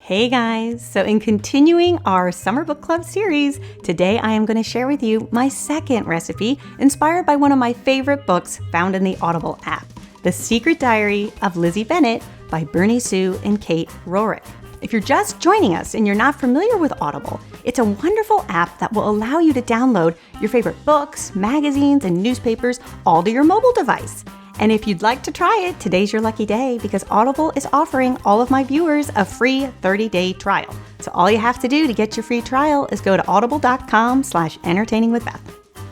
Hey guys! So in continuing our Summer Book Club series, today I am going to share with you my second recipe inspired by one of my favorite books found in the Audible app, The Secret Diary of Lizzie Bennet by Bernie Sue and Kate Rorick. If you're just joining us and you're not familiar with Audible, it's a wonderful app that will allow you to download your favorite books, magazines, and newspapers all to your mobile device. And if you'd like to try it, today's your lucky day because Audible is offering all of my viewers a free 30-day trial. So all you have to do to get your free trial is go to audible.com/entertainingwithbeth.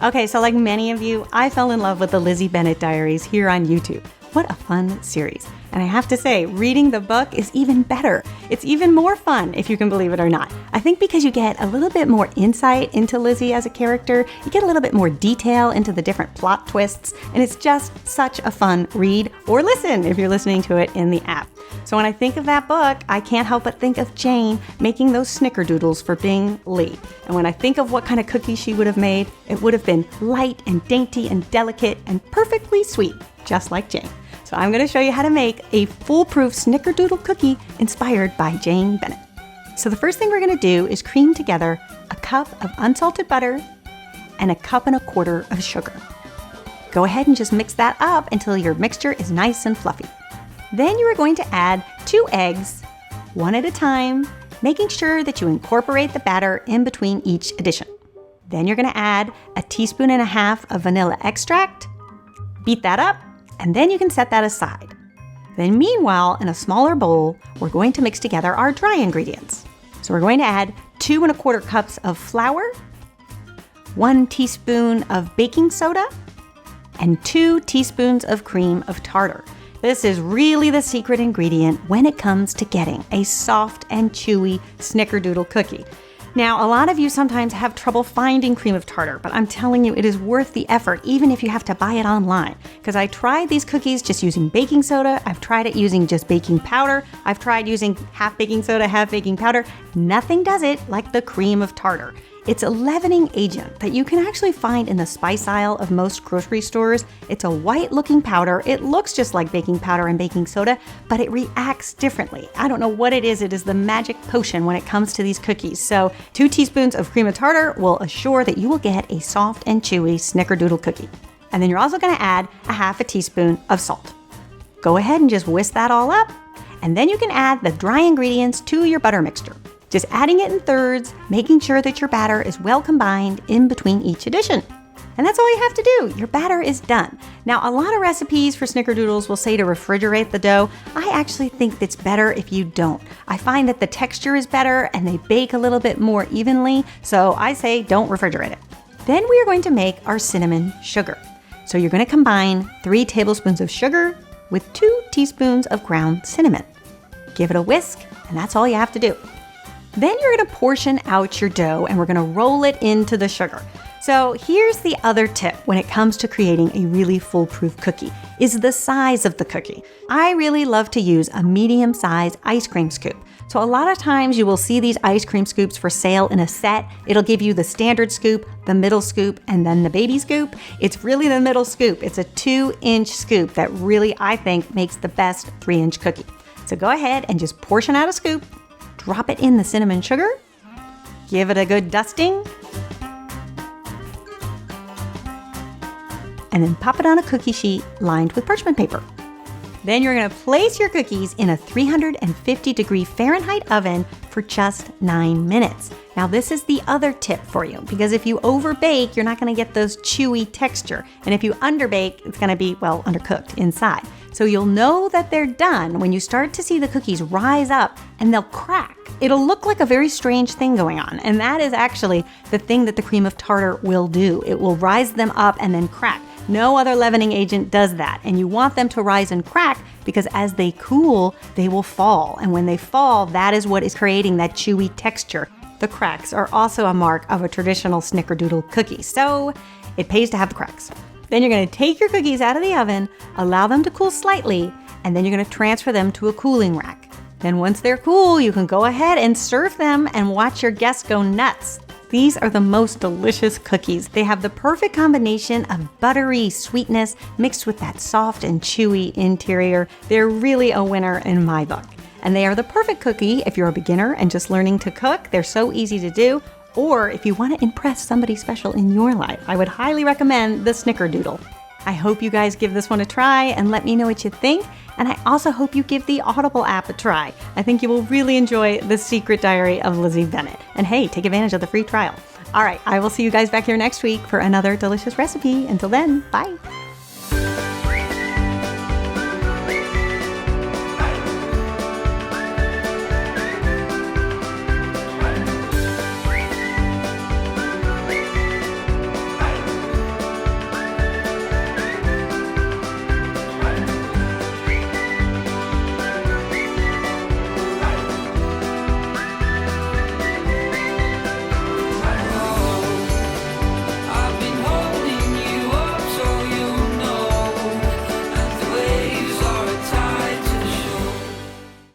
Okay, so like many of you, I fell in love with the Lizzie Bennet Diaries here on YouTube. What a fun series. And I have to say, reading the book is even better. It's even more fun, if you can believe it or not. I think because you get a little bit more insight into Lizzie as a character, you get a little bit more detail into the different plot twists, and it's just such a fun read or listen if you're listening to it in the app. So when I think of that book, I can't help but think of Jane making those Snickerdoodles for Bing Lee. And when I think of what kind of cookies she would have made, it would have been light and dainty and delicate and perfectly sweet, just like Jane. So I'm going to show you how to make a foolproof Snickerdoodle cookie inspired by Jane Bennet. So the first thing we're going to do is cream together a cup of unsalted butter and 1.25 cups of sugar. Go ahead and just mix that up until your mixture is nice and fluffy. Then you are going to add 2 eggs, one at a time, making sure that you incorporate the batter in between each addition. Then you're going to add 1.5 teaspoons of vanilla extract, beat that up, and then you can set that aside. Then meanwhile, in a smaller bowl, we're going to mix together our dry ingredients. So we're going to add 2.25 cups of flour, 1 teaspoon of baking soda, and 2 teaspoons of cream of tartar. This is really the secret ingredient when it comes to getting a soft and chewy Snickerdoodle cookie. Now, a lot of you sometimes have trouble finding cream of tartar, but I'm telling you, it is worth the effort, even if you have to buy it online. Because I tried these cookies just using baking soda. I've tried it using just baking powder. I've tried using half baking soda, half baking powder. Nothing does it like the cream of tartar. It's a leavening agent that you can actually find in the spice aisle of most grocery stores. It's a white-looking powder. It looks just like baking powder and baking soda, but it reacts differently. I don't know what it is. It is the magic potion when it comes to these cookies. So 2 teaspoons of cream of tartar will assure that you will get a soft and chewy Snickerdoodle cookie. And then you're also going to add 1/2 teaspoon of salt. Go ahead and just whisk that all up, and then you can add the dry ingredients to your butter mixture. Just adding it in thirds, making sure that your batter is well combined in between each addition. And that's all you have to do. Your batter is done. Now, a lot of recipes for Snickerdoodles will say to refrigerate the dough. I actually think it's better if you don't. I find that the texture is better and they bake a little bit more evenly, so I say don't refrigerate it. Then we are going to make our cinnamon sugar. So you're going to combine 3 tablespoons of sugar with 2 teaspoons of ground cinnamon. Give it a whisk, and that's all you have to do. Then you're going to portion out your dough and we're going to roll it into the sugar. So here's the other tip when it comes to creating a really foolproof cookie, is the size of the cookie. I really love to use a medium-sized ice cream scoop. So a lot of times you will see these ice cream scoops for sale in a set. It'll give you the standard scoop, the middle scoop, and then the baby scoop. It's really the middle scoop. It's a 2-inch scoop that really, I think, makes the best 3-inch cookie. So go ahead and just portion out a scoop. Drop it in the cinnamon sugar, give it a good dusting, and then pop it on a cookie sheet lined with parchment paper. Then you're going to place your cookies in a 350-degree Fahrenheit oven for just 9 minutes. Now this is the other tip for you, because if you overbake, you're not going to get those chewy texture. And if you underbake, it's going to be, well, undercooked inside. So you'll know that they're done when you start to see the cookies rise up and they'll crack. It'll look like a very strange thing going on. And that is actually the thing that the cream of tartar will do. It will rise them up and then crack. No other leavening agent does that. And you want them to rise and crack because as they cool, they will fall. And when they fall, that is what is creating that chewy texture. The cracks are also a mark of a traditional Snickerdoodle cookie. So it pays to have the cracks. Then you're going to take your cookies out of the oven, allow them to cool slightly, and then you're going to transfer them to a cooling rack. Then once they're cool, you can go ahead and serve them and watch your guests go nuts. These are the most delicious cookies. They have the perfect combination of buttery sweetness mixed with that soft and chewy interior. They're really a winner in my book. And they are the perfect cookie if you're a beginner and just learning to cook. They're so easy to do. Or if you want to impress somebody special in your life, I would highly recommend the Snickerdoodle. I hope you guys give this one a try and let me know what you think. And I also hope you give the Audible app a try. I think you will really enjoy The Secret Diary of Lizzie Bennet. And hey, take advantage of the free trial. All right, I will see you guys back here next week for another delicious recipe. Until then, bye.